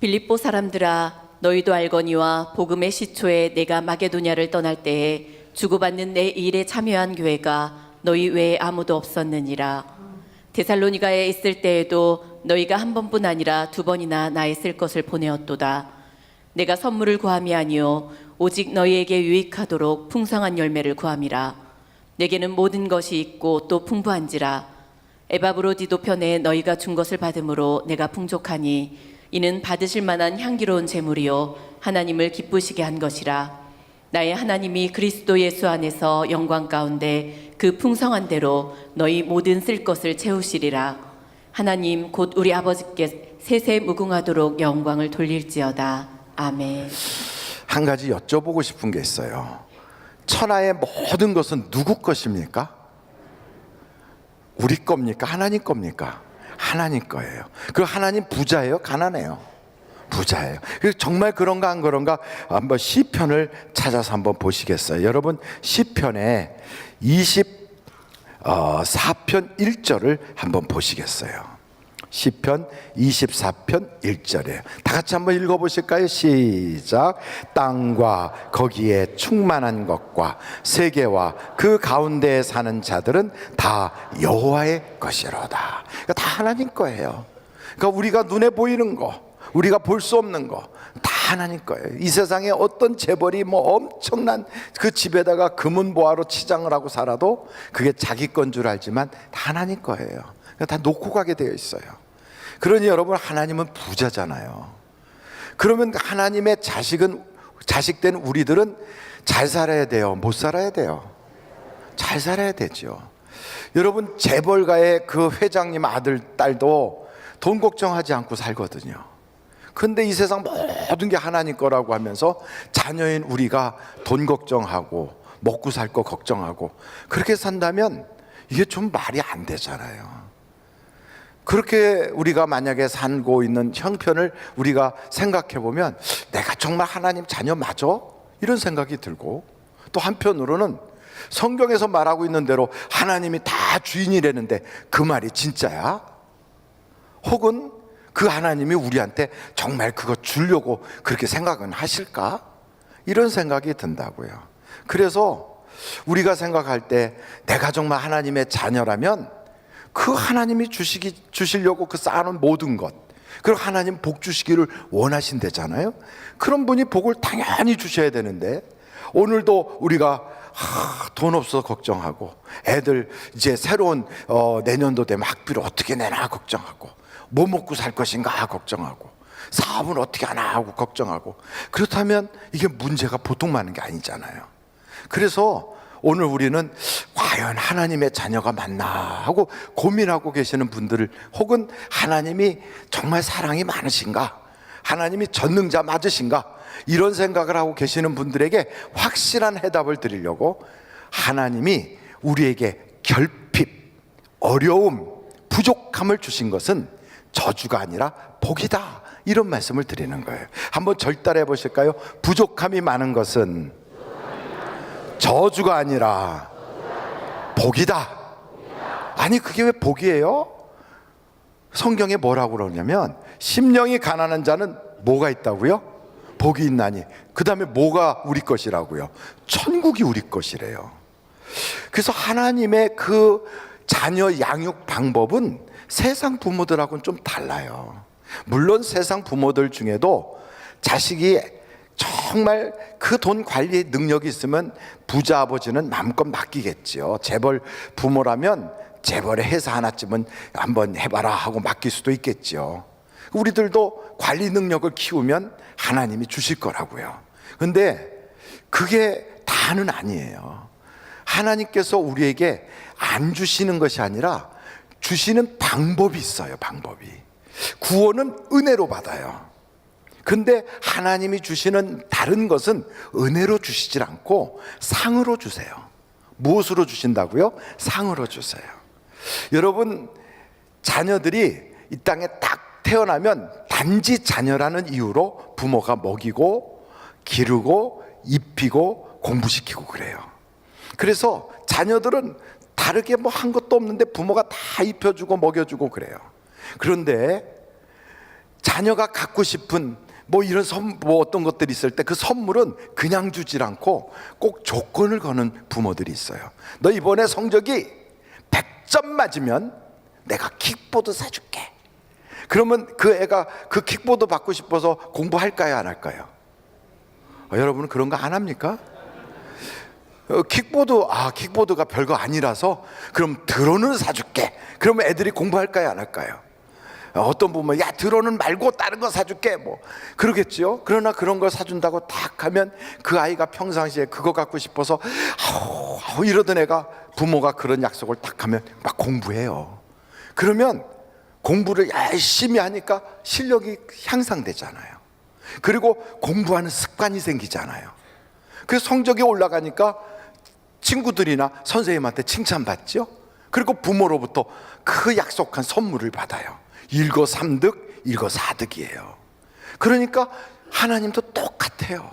빌립보 사람들아, 너희도 알거니와 복음의 시초에 내가 마게도냐를 떠날 때에 주고받는 내 일에 참여한 교회가 너희 외에 아무도 없었느니라. 데살로니가에 있을 때에도 너희가 한 번뿐 아니라 두 번이나 나의 쓸 것을 보내었도다. 내가 선물을 구함이 아니요 오직 너희에게 유익하도록 풍성한 열매를 구함이라. 내게는 모든 것이 있고 또 풍부한지라. 에바브로디도 편에 너희가 준 것을 받음으로 내가 풍족하니 이는 받으실 만한 향기로운 제물이요 하나님을 기쁘시게 한 것이라. 나의 하나님이 그리스도 예수 안에서 영광 가운데 그 풍성한 대로 너희 모든 쓸 것을 채우시리라. 하나님 곧 우리 아버지께 세세 무궁하도록 영광을 돌릴지어다. 아멘. 한 가지 여쭤보고 싶은 게 있어요. 천하의 모든 것은 누구 것입니까? 우리 겁니까? 하나님 겁니까? 하나님 거예요. 그 하나님 부자예요? 가난해요? 부자예요. 정말 그런가 안 그런가 한번 시편을 찾아서 한번 보시겠어요? 여러분 시편에 24편 1절을 한번 보시겠어요? 시편 24편 1절이에요. 다 같이 한번 읽어보실까요? 시작. 땅과 거기에 충만한 것과 세계와 그 가운데에 사는 자들은 다 여호와의 것이로다. 그러니까 다 하나님 거예요. 그러니까 우리가 눈에 보이는 거, 우리가 볼 수 없는 거 다 하나님 거예요. 이 세상에 어떤 재벌이 뭐 엄청난 그 집에다가 금은 보화로 치장을 하고 살아도 그게 자기 건 줄 알지만 다 하나님 거예요. 그러니까 다 놓고 가게 되어 있어요. 그러니 여러분 하나님은 부자잖아요. 그러면 하나님의 자식된 우리들은 잘 살아야 돼요? 못 살아야 돼요? 잘 살아야 되죠. 여러분 재벌가의 그 회장님 아들 딸도 돈 걱정하지 않고 살거든요. 근데 이 세상 모든 게 하나님 거라고 하면서 자녀인 우리가 돈 걱정하고 먹고 살 거 걱정하고 그렇게 산다면 이게 좀 말이 안 되잖아요. 그렇게 우리가 만약에 살고 있는 형편을 우리가 생각해 보면 내가 정말 하나님 자녀 맞아? 이런 생각이 들고, 또 한편으로는 성경에서 말하고 있는 대로 하나님이 다 주인이라는데 그 말이 진짜야? 혹은 그 하나님이 우리한테 정말 그거 주려고 그렇게 생각은 하실까? 이런 생각이 든다고요. 그래서 우리가 생각할 때 내가 정말 하나님의 자녀라면 그 하나님이 주시려고 그 쌓아놓은 모든 것, 그리고 하나님 복 주시기를 원하신대잖아요. 그런 분이 복을 당연히 주셔야 되는데 오늘도 우리가 돈 없어서 걱정하고, 애들 이제 새로운 내년도 되면 학비를 어떻게 내나 걱정하고, 뭐 먹고 살 것인가 걱정하고, 사업은 어떻게 하나 하고 걱정하고, 그렇다면 이게 문제가 보통 많은 게 아니잖아요. 그래서 오늘 우리는 과연 하나님의 자녀가 맞나 하고 고민하고 계시는 분들을, 혹은 하나님이 정말 사랑이 많으신가, 하나님이 전능자 맞으신가, 이런 생각을 하고 계시는 분들에게 확실한 해답을 드리려고 하나님이 우리에게 결핍, 어려움, 부족함을 주신 것은 저주가 아니라 복이다, 이런 말씀을 드리는 거예요. 한번 절달해 보실까요? 부족함이 많은 것은 저주가 아니라 복이다. 아니 그게 왜 복이에요? 성경에 뭐라고 그러냐면 심령이 가난한 자는 뭐가 있다고요? 복이 있나니. 그 다음에 뭐가 우리 것이라고요? 천국이 우리 것이래요. 그래서 하나님의 그 자녀 양육 방법은 세상 부모들하고는 좀 달라요. 물론 세상 부모들 중에도 자식이 정말 그 돈 관리 능력이 있으면 부자 아버지는 마음껏 맡기겠죠. 재벌 부모라면 재벌의 회사 하나쯤은 한번 해봐라 하고 맡길 수도 있겠죠. 우리들도 관리 능력을 키우면 하나님이 주실 거라고요. 근데 그게 다는 아니에요. 하나님께서 우리에게 안 주시는 것이 아니라 주시는 방법이 있어요. 방법이. 구원은 은혜로 받아요. 근데 하나님이 주시는 다른 것은 은혜로 주시질 않고 상으로 주세요. 무엇으로 주신다고요? 상으로 주세요. 여러분 자녀들이 이 땅에 딱 태어나면 단지 자녀라는 이유로 부모가 먹이고 기르고 입히고 공부시키고 그래요. 그래서 자녀들은 다르게 뭐 한 것도 없는데 부모가 다 입혀주고 먹여주고 그래요. 그런데 자녀가 갖고 싶은 뭐 이런 뭐 어떤 것들이 있을 때 그 선물은 그냥 주질 않고 꼭 조건을 거는 부모들이 있어요. 너 이번에 성적이 100점 맞으면 내가 킥보드 사줄게. 그러면 그 애가 그 킥보드 받고 싶어서 공부할까요, 안 할까요? 여러분은 그런 거 안 합니까? 킥보드가 별거 아니라서 그럼 드론을 사줄게. 그러면 애들이 공부할까요, 안 할까요? 어떤 부모는 야, 드론은 말고 다른 거 사줄게 뭐 그러겠죠. 그러나 그런 걸 사준다고 딱 하면 그 아이가 평상시에 그거 갖고 싶어서 이러던 애가, 부모가 그런 약속을 딱 하면 막 공부해요. 그러면 공부를 열심히 하니까 실력이 향상되잖아요. 그리고 공부하는 습관이 생기잖아요. 그래서 성적이 올라가니까 친구들이나 선생님한테 칭찬받죠. 그리고 부모로부터 그 약속한 선물을 받아요. 일거삼득, 일거사득이에요. 그러니까 하나님도 똑같아요.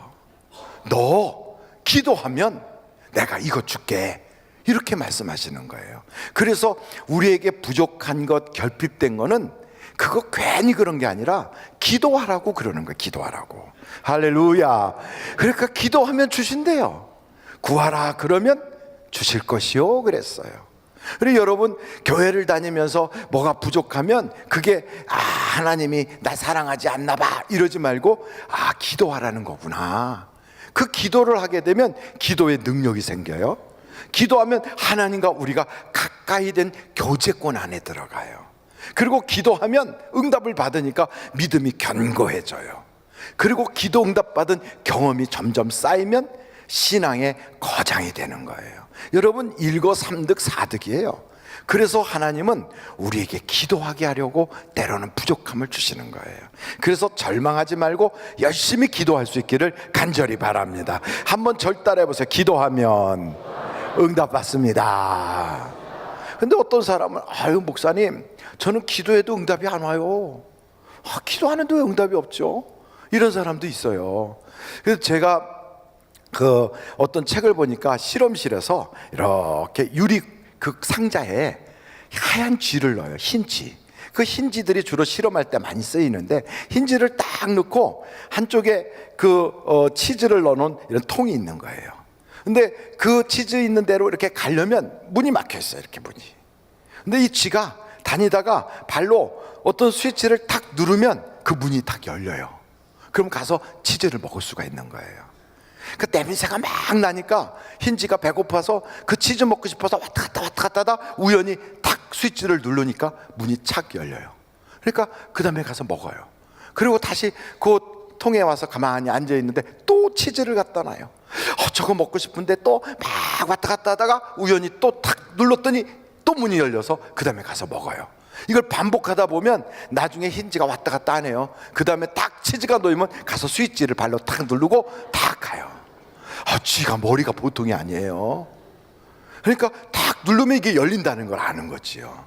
너 기도하면 내가 이거 줄게, 이렇게 말씀하시는 거예요. 그래서 우리에게 부족한 것, 결핍된 거는 그거 괜히 그런 게 아니라 기도하라고 그러는 거예요. 기도하라고. 할렐루야. 그러니까 기도하면 주신대요. 구하라 그러면 주실 것이요 그랬어요. 그리고 여러분, 교회를 다니면서 뭐가 부족하면 그게 하나님이 나 사랑하지 않나 봐 이러지 말고 기도하라는 거구나. 그 기도를 하게 되면 기도의 능력이 생겨요. 기도하면 하나님과 우리가 가까이 된 교제권 안에 들어가요. 그리고 기도하면 응답을 받으니까 믿음이 견고해져요. 그리고 기도 응답 받은 경험이 점점 쌓이면 신앙의 거장이 되는 거예요. 여러분, 일거삼득 사득이에요. 그래서 하나님은 우리에게 기도하게 하려고 때로는 부족함을 주시는 거예요. 그래서 절망하지 말고 열심히 기도할 수 있기를 간절히 바랍니다. 한번 절 따라해 보세요. 기도하면 응답 받습니다. 근데 어떤 사람은 목사님, 저는 기도해도 응답이 안 와요. 기도하는데 왜 응답이 없죠? 이런 사람도 있어요. 그래서 제가 어떤 책을 보니까 실험실에서 이렇게 유리 그 상자에 하얀 쥐를 넣어요. 흰쥐. 그 흰쥐들이 주로 실험할 때 많이 쓰이는데, 흰쥐를 딱 넣고 한쪽에 치즈를 넣어놓은 이런 통이 있는 거예요. 근데 그 치즈 있는 대로 이렇게 가려면 문이 막혀 있어요. 이렇게 문이. 근데 이 쥐가 다니다가 발로 어떤 스위치를 탁 누르면 그 문이 탁 열려요. 그럼 가서 치즈를 먹을 수가 있는 거예요. 그 냄새가 막 나니까 흰쥐가 배고파서 그 치즈 먹고 싶어서 왔다 갔다 하다 우연히 탁 스위치를 누르니까 문이 착 열려요. 그러니까 그 다음에 가서 먹어요. 그리고 다시 그 통에 와서 가만히 앉아 있는데 또 치즈를 갖다 놔요. 저거 먹고 싶은데 또 막 왔다 갔다 하다가 우연히 또 탁 눌렀더니 또 문이 열려서 그 다음에 가서 먹어요. 이걸 반복하다 보면 나중에 흰쥐가 왔다 갔다 하네요. 그 다음에 딱 치즈가 놓이면 가서 스위치를 발로 탁 누르고 탁 가요. 쥐가 머리가 보통이 아니에요. 그러니까 탁 누르면 이게 열린다는 걸 아는 거지요.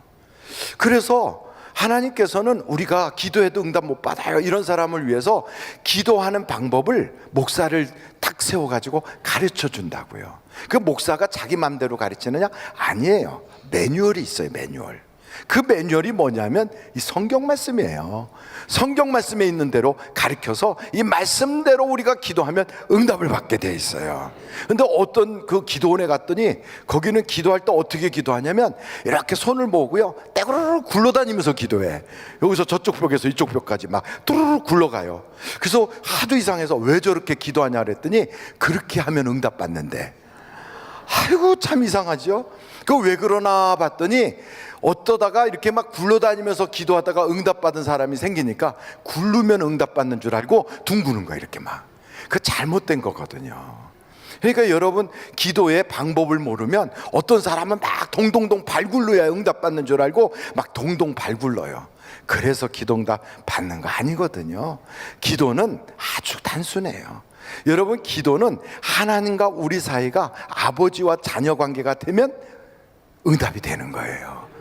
그래서 하나님께서는 우리가 기도해도 응답 못 받아요, 이런 사람을 위해서 기도하는 방법을 목사를 딱 세워가지고 가르쳐 준다고요. 그 목사가 자기 맘대로 가르치느냐? 아니에요. 매뉴얼이 있어요. 매뉴얼. 그 매뉴얼이 뭐냐면 이 성경 말씀이에요. 성경 말씀에 있는 대로 가르쳐서 이 말씀대로 우리가 기도하면 응답을 받게 돼 있어요. 근데 어떤 그 기도원에 갔더니 거기는 기도할 때 어떻게 기도하냐면 이렇게 손을 모으고요, 떼구르르 굴러다니면서 기도해. 여기서 저쪽 벽에서 이쪽 벽까지 막 뚜루루 굴러가요. 그래서 하도 이상해서 왜 저렇게 기도하냐 그랬더니 그렇게 하면 응답 받는데. 아이고, 참 이상하죠. 그 왜 그러나 봤더니 어떠다가 이렇게 막 굴러다니면서 기도하다가 응답받은 사람이 생기니까 굴르면 응답받는 줄 알고 둥그는 거야, 이렇게 막. 그 잘못된 거거든요. 그러니까 여러분, 기도의 방법을 모르면 어떤 사람은 막 동동동 발 굴러야 응답받는 줄 알고 막 동동 발 굴러요. 그래서 기도응답 받는 거 아니거든요. 기도는 아주 단순해요. 여러분, 기도는 하나님과 우리 사이가 아버지와 자녀 관계가 되면 응답이 되는 거예요.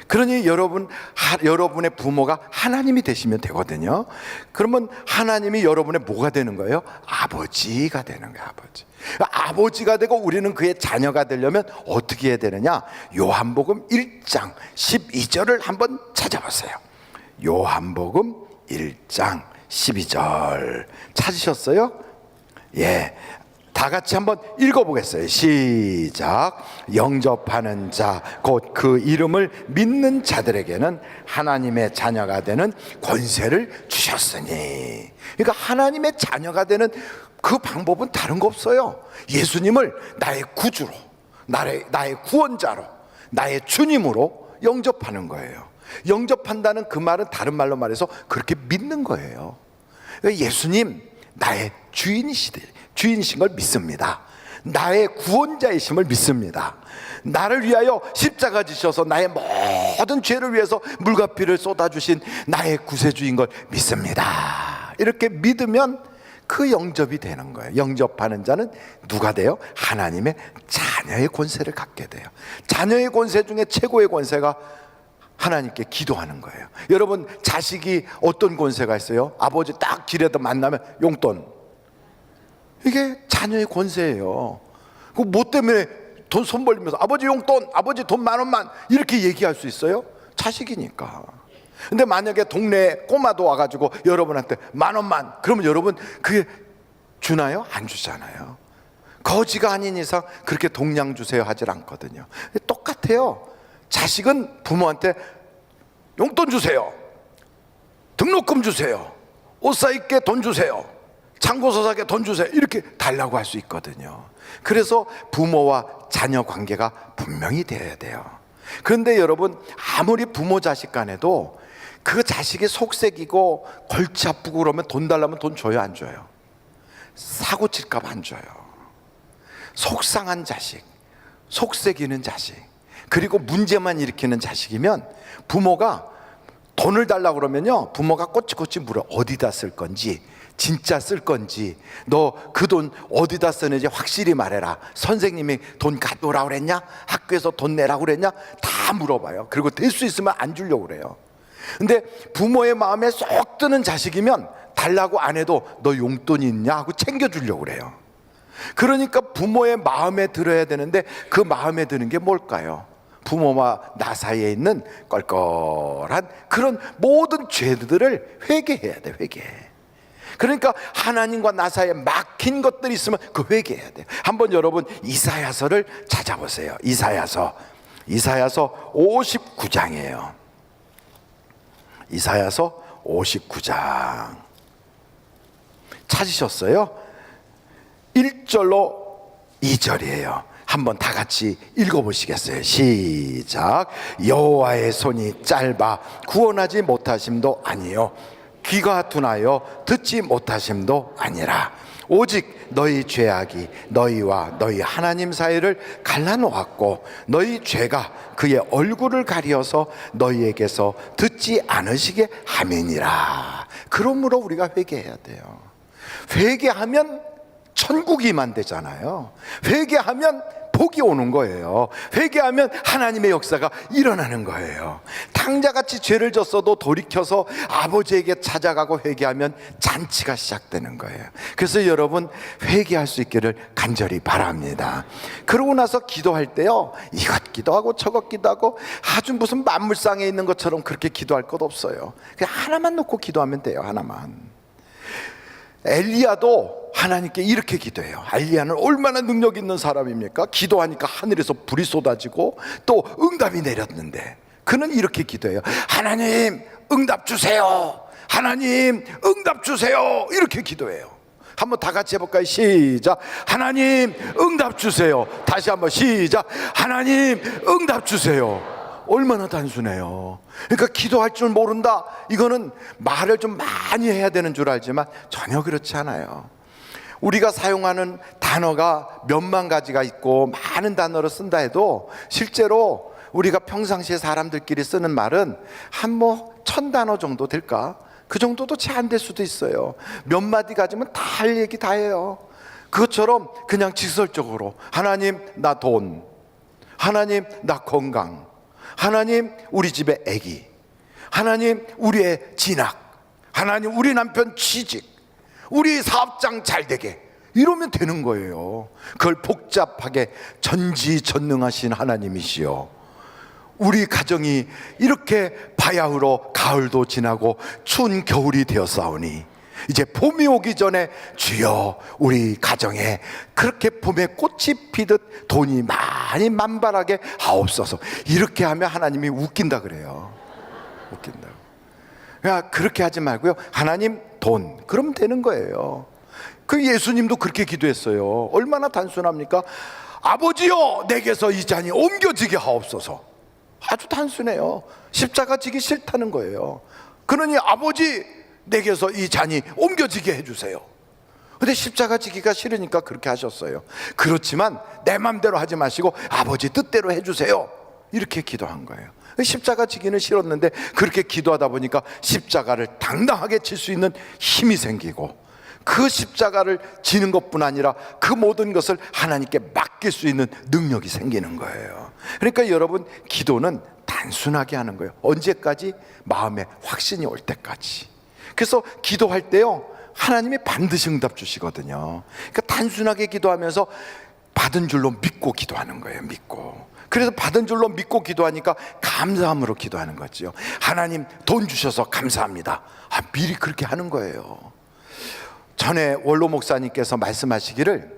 그러니 여러분의 부모가 하나님이 되시면 되거든요. 그러면 하나님이 여러분의 뭐가 되는 거예요? 아버지가 되는 거예요. 아버지가 되고 우리는 그의 자녀가 되려면 어떻게 해야 되느냐? 요한복음 1장 12절을 한번 찾아보세요. 요한복음 1장 12절 찾으셨어요? 예, 다 같이 한번 읽어보겠어요. 시작. 영접하는 자 곧 그 이름을 믿는 자들에게는 하나님의 자녀가 되는 권세를 주셨으니. 그러니까 하나님의 자녀가 되는 그 방법은 다른 거 없어요. 예수님을 나의 구주로, 나의 구원자로, 나의 주님으로 영접하는 거예요. 영접한다는 그 말은 다른 말로 말해서 그렇게 믿는 거예요. 예수님 나의 주인이신 걸 믿습니다. 나의 구원자이심을 믿습니다. 나를 위하여 십자가 지셔서 나의 모든 죄를 위해서 물과 피를 쏟아주신 나의 구세주인 걸 믿습니다. 이렇게 믿으면 그 영접이 되는 거예요. 영접하는 자는 누가 돼요? 하나님의 자녀의 권세를 갖게 돼요. 자녀의 권세 중에 최고의 권세가 하나님께 기도하는 거예요. 여러분, 자식이 어떤 권세가 있어요? 아버지 딱 길에서 만나면 용돈. 이게 자녀의 권세예요. 그 뭐 때문에 돈 손 벌리면서 아버지 용돈, 아버지 돈 10,000원만 이렇게 얘기할 수 있어요? 자식이니까. 근데 만약에 동네에 꼬마도 와가지고 여러분한테 10,000원만, 그러면 여러분 그게 주나요? 안 주잖아요. 거지가 아닌 이상 그렇게 동량 주세요 하질 않거든요. 똑같아요. 자식은 부모한테 용돈 주세요, 등록금 주세요, 옷 사입게 돈 주세요, 참고서 사게 돈 주세요, 이렇게 달라고 할 수 있거든요. 그래서 부모와 자녀 관계가 분명히 되어야 돼요. 그런데 여러분, 아무리 부모 자식 간에도 그 자식이 속색이고 골치 아프고 그러면 돈 달라면 돈 줘요, 안 줘요? 사고 칠까 봐 안 줘요. 속상한 자식, 속색이는 자식, 그리고 문제만 일으키는 자식이면 부모가 돈을 달라고 그러면요, 부모가 꼬치꼬치 물어. 어디다 쓸 건지, 진짜 쓸 건지, 너 그 돈 어디다 쓰는지 확실히 말해라. 선생님이 돈 가져오라고 그랬냐? 학교에서 돈 내라고 그랬냐? 다 물어봐요. 그리고 될 수 있으면 안 주려고 그래요. 근데 부모의 마음에 쏙 드는 자식이면 달라고 안 해도 너 용돈이 있냐 하고 챙겨주려고 그래요. 그러니까 부모의 마음에 들어야 되는데 그 마음에 드는 게 뭘까요? 부모와 나 사이에 있는 껄껄한 그런 모든 죄들을 회개해야 돼. 회개. 그러니까 하나님과 나 사이에 막힌 것들이 있으면 그 회개해야 돼요. 한번 여러분 이사야서를 찾아보세요. 이사야서 59장이에요. 이사야서 59장 찾으셨어요? 1절로 2절이에요. 한번 다 같이 읽어보시겠어요? 시작. 여호와의 손이 짧아 구원하지 못하심도 아니요, 귀가 둔하여 듣지 못하심도 아니라 오직 너희 죄악이 너희와 너희 하나님 사이를 갈라놓았고 너희 죄가 그의 얼굴을 가리어서 너희에게서 듣지 않으시게 함이니라. 그러므로 우리가 회개해야 돼요. 회개하면 천국이 임한대잖아요. 회개하면 복이 오는 거예요. 회개하면 하나님의 역사가 일어나는 거예요. 탕자같이 죄를 졌어도 돌이켜서 아버지에게 찾아가고 회개하면 잔치가 시작되는 거예요. 그래서 여러분 회개할 수 있기를 간절히 바랍니다. 그러고 나서 기도할 때요, 이것 기도하고 저것 기도하고 아주 무슨 만물상에 있는 것처럼 그렇게 기도할 것 없어요. 그냥 하나만 놓고 기도하면 돼요. 하나만. 엘리야도 하나님께 이렇게 기도해요. 엘리야는 얼마나 능력 있는 사람입니까? 기도하니까 하늘에서 불이 쏟아지고 또 응답이 내렸는데 그는 이렇게 기도해요. 하나님 응답 주세요. 하나님 응답 주세요. 이렇게 기도해요. 한번 다 같이 해볼까요? 시작. 하나님 응답 주세요. 다시 한번 시작. 하나님 응답 주세요. 얼마나 단순해요. 그러니까 기도할 줄 모른다, 이거는 말을 좀 많이 해야 되는 줄 알지만 전혀 그렇지 않아요. 우리가 사용하는 단어가 몇만 가지가 있고 많은 단어를 쓴다 해도 실제로 우리가 평상시에 사람들끼리 쓰는 말은 한 1000단어 정도 될까? 그 정도도 채 안 될 수도 있어요. 몇 마디 가지면 다 할 얘기 다 해요. 그것처럼 그냥 직설적으로 하나님 나 돈, 하나님 나 건강, 하나님 우리 집에 아기, 하나님 우리의 진학, 하나님 우리 남편 취직, 우리 사업장 잘 되게, 이러면 되는 거예요. 그걸 복잡하게 전지전능하신 하나님이시여 우리 가정이 이렇게 바야흐로 가을도 지나고 추운 겨울이 되었사오니 이제 봄이 오기 전에 주여 우리 가정에 그렇게 봄에 꽃이 피듯 돈이 많이 만발하게 하옵소서. 이렇게 하면 하나님이 웃긴다 그래요. 웃긴다. 그러니까 그렇게 하지 말고요, 하나님 돈, 그럼 되는 거예요. 그 예수님도 그렇게 기도했어요. 얼마나 단순합니까? 아버지여 내게서 이 잔이 옮겨지게 하옵소서. 아주 단순해요. 십자가 지기 싫다는 거예요. 그러니 아버지 내게서 이 잔이 옮겨지게 해주세요. 근데 십자가 지기가 싫으니까 그렇게 하셨어요. 그렇지만 내 맘대로 하지 마시고 아버지 뜻대로 해주세요, 이렇게 기도한 거예요. 십자가 지기는 싫었는데 그렇게 기도하다 보니까 십자가를 당당하게 질 수 있는 힘이 생기고, 그 십자가를 지는 것뿐 아니라 그 모든 것을 하나님께 맡길 수 있는 능력이 생기는 거예요. 그러니까 여러분, 기도는 단순하게 하는 거예요. 언제까지? 마음에 확신이 올 때까지. 그래서 기도할 때요, 하나님이 반드시 응답 주시거든요. 그러니까 단순하게 기도하면서 받은 줄로 믿고 기도하는 거예요. 믿고. 그래서 받은 줄로 믿고 기도하니까 감사함으로 기도하는 거죠. 하나님 돈 주셔서 감사합니다. 미리 그렇게 하는 거예요. 전에 원로 목사님께서 말씀하시기를,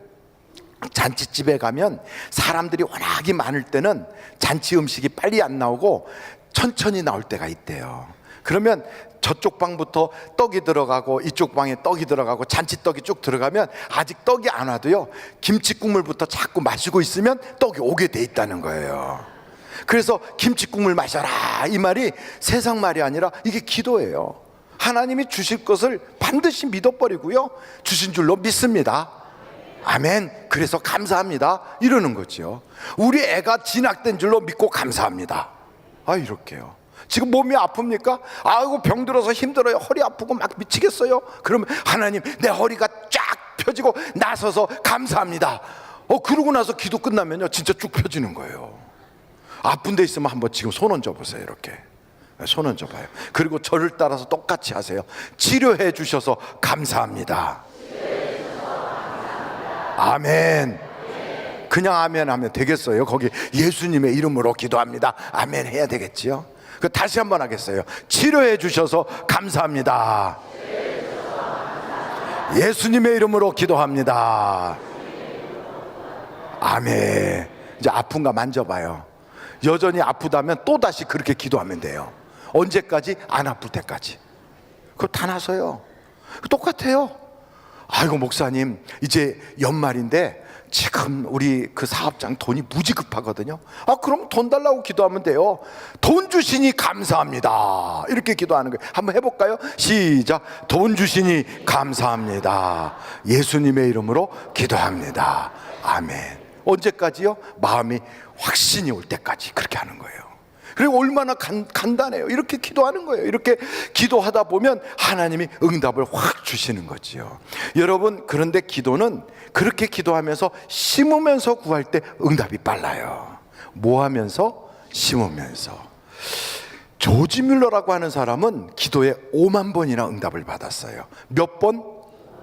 잔치집에 가면 사람들이 워낙이 많을 때는 잔치 음식이 빨리 안 나오고 천천히 나올 때가 있대요. 그러면 저쪽 방부터 떡이 들어가고 이쪽 방에 떡이 들어가고 잔치떡이 쭉 들어가면 아직 떡이 안 와도요, 김치국물부터 자꾸 마시고 있으면 떡이 오게 돼 있다는 거예요. 그래서 김치국물 마셔라, 이 말이 세상 말이 아니라 이게 기도예요. 하나님이 주실 것을 반드시 믿어버리고요, 주신 줄로 믿습니다. 아멘. 그래서 감사합니다, 이러는 거죠. 우리 애가 진학된 줄로 믿고 감사합니다. 이렇게요. 지금 몸이 아픕니까? 아이고 병들어서 힘들어요, 허리 아프고 막 미치겠어요. 그러면 하나님 내 허리가 쫙 펴지고 나서서 감사합니다. 그러고 나서 기도 끝나면요, 진짜 쭉 펴지는 거예요. 아픈 데 있으면 한번 지금 손 얹어 보세요. 이렇게 손 얹어 봐요. 그리고 저를 따라서 똑같이 하세요. 치료해 주셔서 감사합니다. 아멘. 그냥 아멘 하면 되겠어요? 거기 예수님의 이름으로 기도합니다, 아멘 해야 되겠지요? 다시 한번 하겠어요. 치료해 주셔서 감사합니다. 예수님의 이름으로 기도합니다. 아멘. 이제 아픈가 만져봐요. 여전히 아프다면 또다시 그렇게 기도하면 돼요. 언제까지? 안 아플 때까지. 그거 다 나서요. 똑같아요. 아이고 목사님 이제 연말인데 지금 우리 그 사업장 돈이 무지 급하거든요. 그럼 돈 달라고 기도하면 돼요. 돈 주시니 감사합니다, 이렇게 기도하는 거예요. 한번 해볼까요? 시작. 돈 주시니 감사합니다. 예수님의 이름으로 기도합니다. 아멘. 언제까지요? 마음이 확신이 올 때까지 그렇게 하는 거예요. 그리고 얼마나 간단해요. 이렇게 기도하는 거예요. 이렇게 기도하다 보면 하나님이 응답을 확 주시는 거지요. 여러분, 그런데 기도는 그렇게 기도하면서 심으면서 구할 때 응답이 빨라요. 뭐 하면서? 심으면서. 조지 뮬러라고 하는 사람은 기도에 5만 번이나 응답을 받았어요. 몇 번?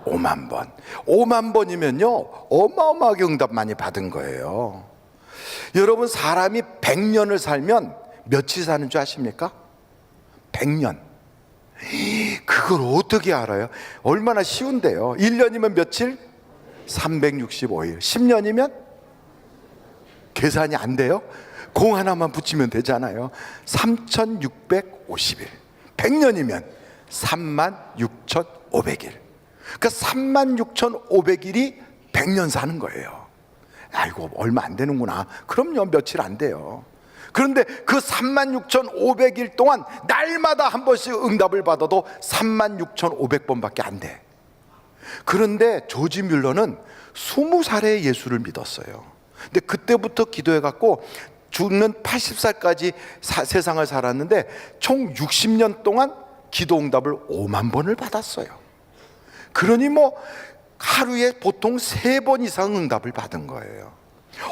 5만 번. 5만 번이면요 어마어마하게 응답 많이 받은 거예요. 여러분, 사람이 100년을 살면 며칠 사는 줄 아십니까? 100년. 그걸 어떻게 알아요? 얼마나 쉬운데요. 1년이면 며칠? 365일. 10년이면? 계산이 안 돼요? 공 하나만 붙이면 되잖아요. 3650일. 100년이면 36,500일. 그러니까 36,500일이 100년 사는 거예요. 아이고 얼마 안 되는구나. 그럼요, 며칠 안 돼요. 그런데 그 36,500일 동안 날마다 한 번씩 응답을 받아도 36,500번밖에 안 돼. 그런데 조지 뮬러는 20살에 예수를 믿었어요. 근데 그때부터 기도해갖고 죽는 80살까지 세상을 살았는데 총 60년 동안 기도 응답을 5만 번을 받았어요. 그러니 하루에 보통 3번 이상 응답을 받은 거예요.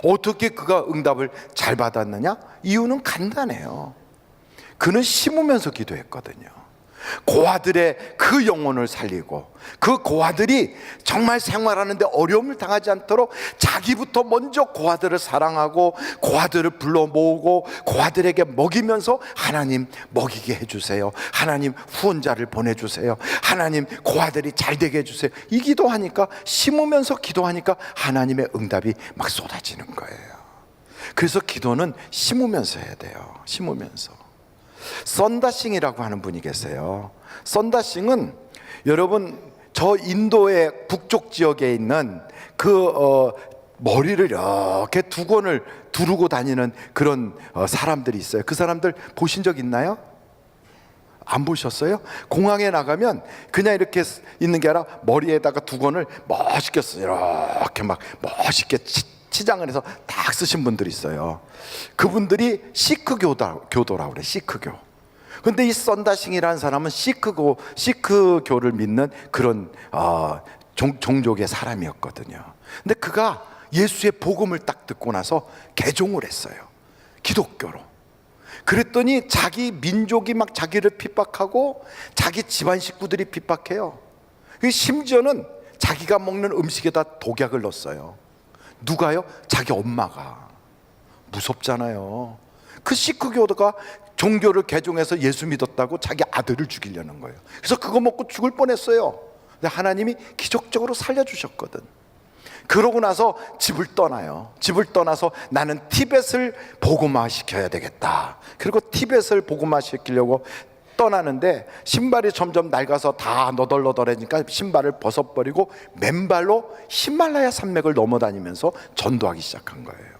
어떻게 그가 응답을 잘 받았느냐? 이유는 간단해요. 그는 심으면서 기도했거든요. 고아들의 그 영혼을 살리고, 그 고아들이 정말 생활하는데 어려움을 당하지 않도록 자기부터 먼저 고아들을 사랑하고 고아들을 불러 모으고 고아들에게 먹이면서 하나님 먹이게 해주세요, 하나님 후원자를 보내주세요, 하나님 고아들이 잘 되게 해주세요, 이 기도하니까, 심으면서 기도하니까 하나님의 응답이 막 쏟아지는 거예요. 그래서 기도는 심으면서 해야 돼요. 심으면서. 썬다싱이라고 하는 분이 계세요. 썬다싱은 여러분, 저 인도의 북쪽 지역에 있는 머리를 이렇게 두건을 두르고 다니는 그런 사람들이 있어요. 그 사람들 보신 적 있나요? 안 보셨어요? 공항에 나가면 그냥 이렇게 있는 게 아니라 머리에다가 두건을 멋있게 이렇게 막 멋있게 치장을 해서 딱 쓰신 분들이 있어요. 그분들이 시크 교도라고 그래, 시크교. 근데 이 썬다싱이라는 사람은 시크교를 믿는 그런 종족의 사람이었거든요. 근데 그가 예수의 복음을 딱 듣고 나서 개종을 했어요, 기독교로. 그랬더니 자기 민족이 막 자기를 핍박하고 자기 집안 식구들이 핍박해요. 심지어는 자기가 먹는 음식에다 독약을 넣었어요. 누가요? 자기 엄마가. 무섭잖아요. 그 시크교도가 종교를 개종해서 예수 믿었다고 자기 아들을 죽이려는 거예요. 그래서 그거 먹고 죽을 뻔했어요. 근데 하나님이 기적적으로 살려주셨거든. 그러고 나서 집을 떠나요. 집을 떠나서 나는 티벳을 복음화시켜야 되겠다. 그리고 티벳을 복음화시키려고 떠나는데 신발이 점점 낡아서 다 너덜너덜해지니까 신발을 벗어버리고 맨발로 히말라야 산맥을 넘어다니면서 전도하기 시작한 거예요.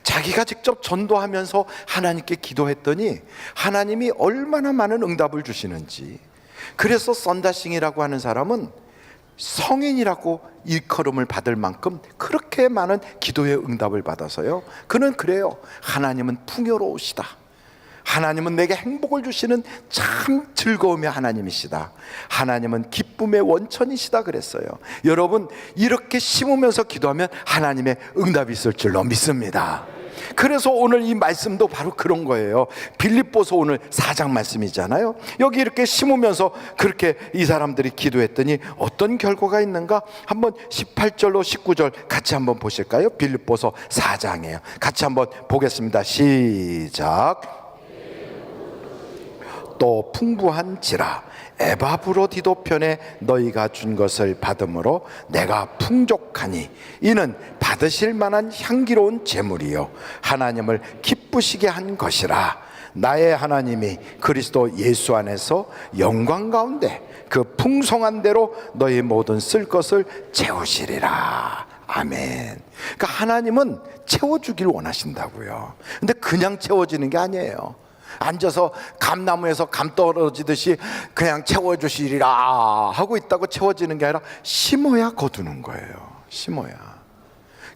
자기가 직접 전도하면서 하나님께 기도했더니 하나님이 얼마나 많은 응답을 주시는지. 그래서 썬다싱이라고 하는 사람은 성인이라고 일컬음을 받을 만큼 그렇게 많은 기도의 응답을 받아서요, 그는 그래요. 하나님은 풍요로우시다. 하나님은 내게 행복을 주시는 참 즐거움의 하나님이시다. 하나님은 기쁨의 원천이시다 그랬어요. 여러분, 이렇게 심으면서 기도하면 하나님의 응답이 있을 줄로 믿습니다. 그래서 오늘 이 말씀도 바로 그런 거예요. 빌립보서 오늘 4장 말씀이잖아요. 여기 이렇게 심으면서 그렇게 이 사람들이 기도했더니 어떤 결과가 있는가? 한번 18절로 19절 같이 한번 보실까요? 빌립보서 4장이에요. 같이 한번 보겠습니다. 시작. 또 풍부한지라 에바브로디도 편에 너희가 준 것을 받음으로 내가 풍족하니 이는 받으실 만한 향기로운 제물이요 하나님을 기쁘시게 한 것이라. 나의 하나님이 그리스도 예수 안에서 영광 가운데 그 풍성한 대로 너희 모든 쓸 것을 채우시리라. 아멘. 그러니까 하나님은 채워주길 원하신다고요. 근데 그냥 채워지는 게 아니에요. 앉아서 감나무에서 감 떨어지듯이 그냥 채워주시리라 하고 있다고 채워지는 게 아니라 심어야 거두는 거예요. 심어야.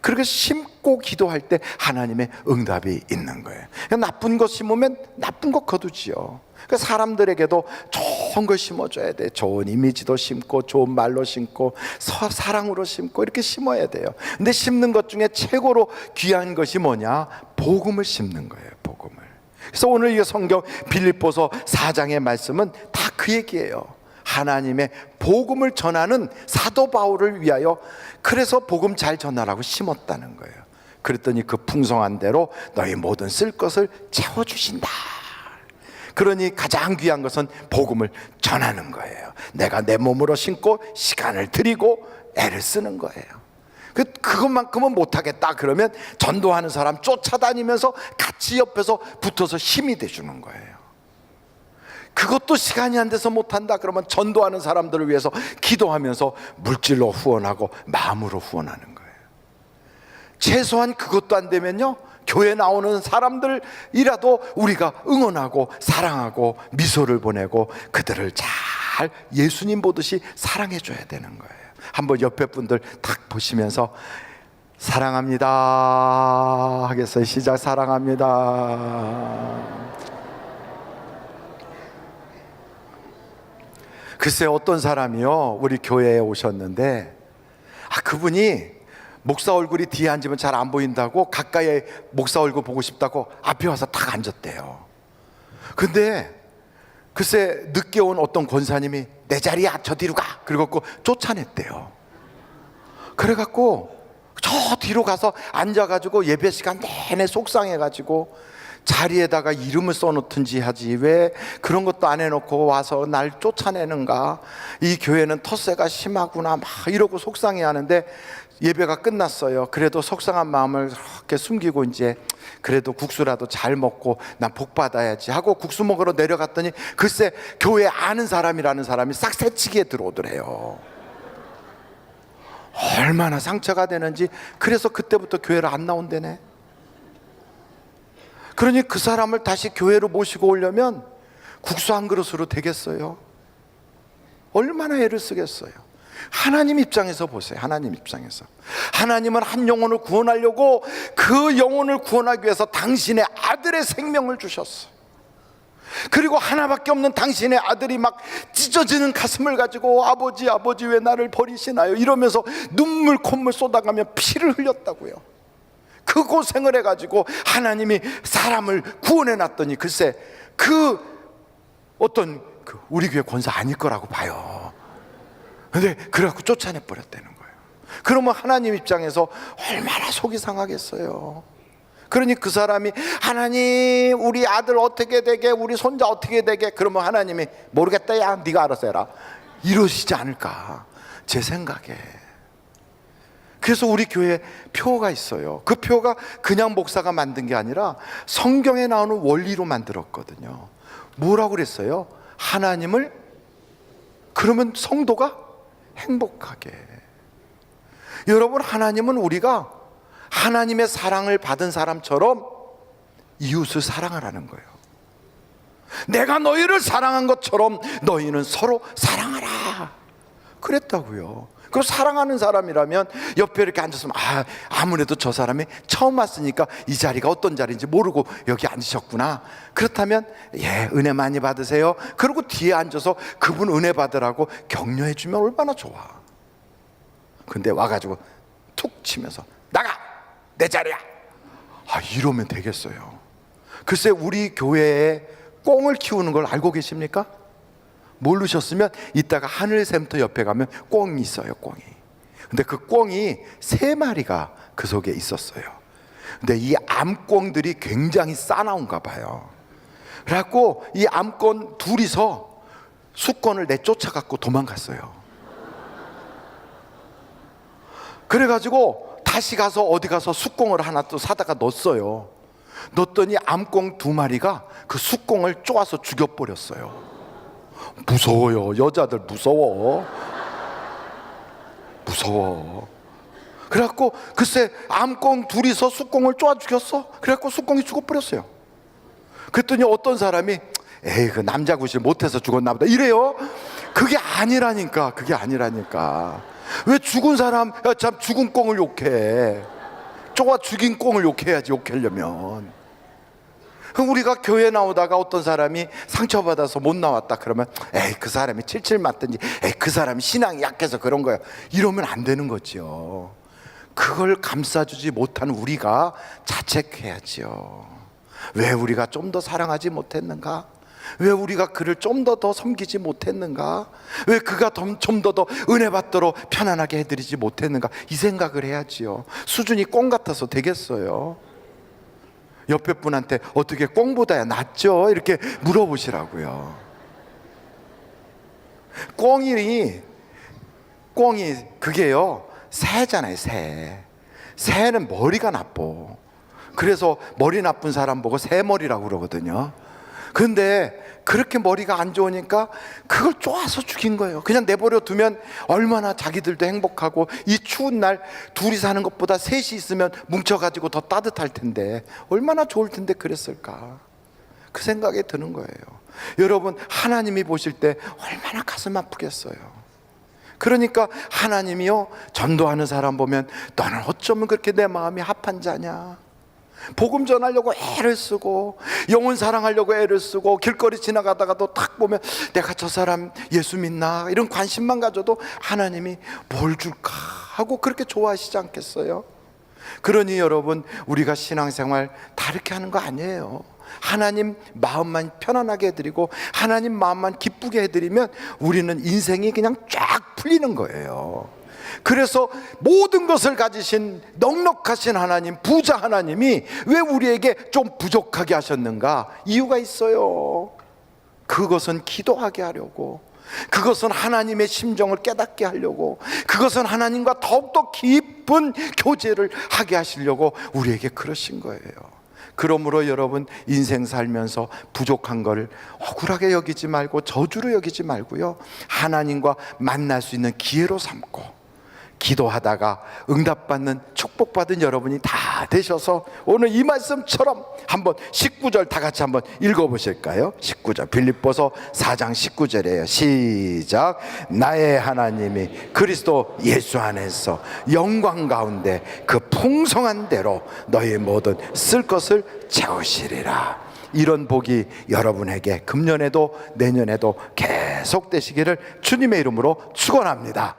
그렇게 심고 기도할 때 하나님의 응답이 있는 거예요. 나쁜 거 심으면 나쁜 거 거두지요. 사람들에게도 좋은 걸 심어줘야 돼. 좋은 이미지도 심고 좋은 말로 심고 사랑으로 심고 이렇게 심어야 돼요. 근데 심는 것 중에 최고로 귀한 것이 뭐냐? 복음을 심는 거예요. 복음을. 그래서 오늘 이 성경 빌립보서 4장의 말씀은 다 그 얘기예요. 하나님의 복음을 전하는 사도 바울을 위하여 그래서 복음 잘 전하라고 심었다는 거예요. 그랬더니 그 풍성한 대로 너희 모든 쓸 것을 채워주신다. 그러니 가장 귀한 것은 복음을 전하는 거예요. 내가 내 몸으로 심고 시간을 들이고 애를 쓰는 거예요. 그것만큼은 못하겠다 그러면 전도하는 사람 쫓아다니면서 같이 옆에서 붙어서 힘이 돼주는 거예요. 그것도 시간이 안 돼서 못한다 그러면 전도하는 사람들을 위해서 기도하면서 물질로 후원하고 마음으로 후원하는 거예요. 최소한 그것도 안 되면요, 교회 나오는 사람들이라도 우리가 응원하고 사랑하고 미소를 보내고 그들을 잘 예수님 보듯이 사랑해 줘야 되는 거예요. 한번 옆에 분들 딱 보시면서 사랑합니다 하겠어요? 시작. 사랑합니다. 글쎄 어떤 사람이요 우리 교회에 오셨는데 그분이 목사 얼굴이 뒤에 앉으면 잘 안 보인다고 가까이 목사 얼굴 보고 싶다고 앞에 와서 딱 앉았대요. 근데 글쎄 늦게 온 어떤 권사님이 내 자리야 저 뒤로 가 그래갖고 쫓아냈대요. 그래갖고 저 뒤로 가서 앉아가지고 예배 시간 내내 속상해가지고 자리에다가 이름을 써놓든지 하지 왜 그런 것도 안 해놓고 와서 날 쫓아내는가, 이 교회는 텃세가 심하구나 막 이러고 속상해하는데 예배가 끝났어요. 그래도 속상한 마음을 이렇게 숨기고 이제 그래도 국수라도 잘 먹고 난 복 받아야지 하고 국수 먹으러 내려갔더니 글쎄 교회 아는 사람이라는 사람이 싹 새치기에 들어오더래요. 얼마나 상처가 되는지. 그래서 그때부터 교회를 안 나온대네. 그러니 그 사람을 다시 교회로 모시고 오려면 국수 한 그릇으로 되겠어요? 얼마나 애를 쓰겠어요? 하나님 입장에서 보세요. 하나님 입장에서 하나님은 한 영혼을 구원하려고 그 영혼을 구원하기 위해서 당신의 아들의 생명을 주셨어요. 그리고 하나밖에 없는 당신의 아들이 막 찢어지는 가슴을 가지고 아버지 아버지 왜 나를 버리시나요 이러면서 눈물 콧물 쏟아가며 피를 흘렸다고요. 그 고생을 해가지고 하나님이 사람을 구원해 놨더니 글쎄 그 어떤 우리 교회 권사 아닐 거라고 봐요. 근데 그래갖고 쫓아내 버렸다는 거예요. 그러면 하나님 입장에서 얼마나 속이 상하겠어요. 그러니 그 사람이 하나님 우리 아들 어떻게 되게 우리 손자 어떻게 되게, 그러면 하나님이 모르겠다 야 네가 알아서 해라 이러시지 않을까 제 생각에. 그래서 우리 교회에 표가 있어요. 그 표가 그냥 목사가 만든 게 아니라 성경에 나오는 원리로 만들었거든요. 뭐라고 그랬어요? 하나님을, 그러면 성도가 행복하게. 여러분 하나님은 우리가 하나님의 사랑을 받은 사람처럼 이웃을 사랑하라는 거예요. 내가 너희를 사랑한 것처럼 너희는 서로 사랑하라 그랬다고요. 그럼 사랑하는 사람이라면 옆에 이렇게 앉았으면 아무래도 저 사람이 처음 왔으니까 이 자리가 어떤 자리인지 모르고 여기 앉으셨구나. 그렇다면 예 은혜 많이 받으세요. 그리고 뒤에 앉아서 그분 은혜 받으라고 격려해 주면 얼마나 좋아. 근데 와가지고 툭 치면서 나가 내 자리야 이러면 되겠어요? 글쎄 우리 교회에 꿩을 키우는 걸 알고 계십니까? 모르셨으면 이따가 하늘샘터 옆에 가면 꿩이 있어요. 꿩이. 근데 그 꿩이 3마리가 그 속에 있었어요. 근데 이 암꿩들이 굉장히 싸나운가 봐요. 그래갖고 이 암꿩 둘이서 수꿩을 내쫓아갖고 도망갔어요. 그래가지고 다시 가서 어디 가서 수꿩을 하나 또 사다가 넣었어요. 넣었더니 암꿩 2마리가 그 수꿩을 쪼아서 죽여버렸어요. 무서워요. 여자들 무서워. 그래갖고 글쎄 암꿩 둘이서 수꿩을 쪼아 죽였어. 그래갖고 수꿩이 죽어버렸어요. 그랬더니 어떤 사람이 에이 그 남자 구실 못해서 죽었나 보다 이래요. 그게 아니라니까. 왜 죽은 사람 참 죽은 꿩을 욕해. 쪼아 죽인 꿩을 욕해야지. 욕하려면. 그럼 우리가 교회 나오다가 어떤 사람이 상처받아서 못 나왔다 그러면 에이 그 사람이 칠칠 맞든지 에이 그 사람이 신앙이 약해서 그런 거야 이러면 안 되는 거죠. 그걸 감싸주지 못한 우리가 자책해야지요. 왜 우리가 좀 더 사랑하지 못했는가? 왜 우리가 그를 좀 더 섬기지 못했는가? 왜 그가 좀 더 은혜 받도록 편안하게 해드리지 못했는가? 이 생각을 해야지요. 수준이 꿩 같아서 되겠어요? 옆에 분한테 어떻게 꿩보다야 낫죠? 이렇게 물어보시라고요. 꿩이 그게요 새잖아요. 새는 머리가 나빠. 그래서 머리 나쁜 사람 보고 새머리라고 그러거든요. 근데 그렇게 머리가 안 좋으니까 그걸 쪼아서 죽인 거예요. 그냥 내버려 두면 얼마나 자기들도 행복하고 이 추운 날 둘이 사는 것보다 셋이 있으면 뭉쳐가지고 더 따뜻할 텐데 얼마나 좋을 텐데 그랬을까. 그 생각이 드는 거예요. 여러분 하나님이 보실 때 얼마나 가슴 아프겠어요. 그러니까 하나님이요 전도하는 사람 보면 너는 어쩌면 그렇게 내 마음이 합한 자냐. 복음 전하려고 애를 쓰고 영혼 사랑하려고 애를 쓰고 길거리 지나가다가도 딱 보면 내가 저 사람 예수 믿나 이런 관심만 가져도 하나님이 뭘 줄까 하고 그렇게 좋아하시지 않겠어요? 그러니 여러분 우리가 신앙생활 다 이렇게 하는 거 아니에요. 하나님 마음만 편안하게 해드리고 하나님 마음만 기쁘게 해드리면 우리는 인생이 그냥 쫙 풀리는 거예요. 그래서 모든 것을 가지신 넉넉하신 하나님, 부자 하나님이 왜 우리에게 좀 부족하게 하셨는가? 이유가 있어요. 그것은 기도하게 하려고, 그것은 하나님의 심정을 깨닫게 하려고, 그것은 하나님과 더욱더 깊은 교제를 하게 하시려고 우리에게 그러신 거예요. 그러므로 여러분, 인생 살면서 부족한 걸 억울하게 여기지 말고 저주로 여기지 말고요, 하나님과 만날 수 있는 기회로 삼고, 기도하다가 응답받는 축복받은 여러분이 다 되셔서 오늘 이 말씀처럼 한번 19절 다 같이 한번 읽어보실까요? 19절, 빌립보서 4장 19절이에요. 시작. 나의 하나님이 그리스도 예수 안에서 영광 가운데 그 풍성한 대로 너희 모든 쓸 것을 채우시리라. 이런 복이 여러분에게 금년에도 내년에도 계속 되시기를 주님의 이름으로 축원합니다.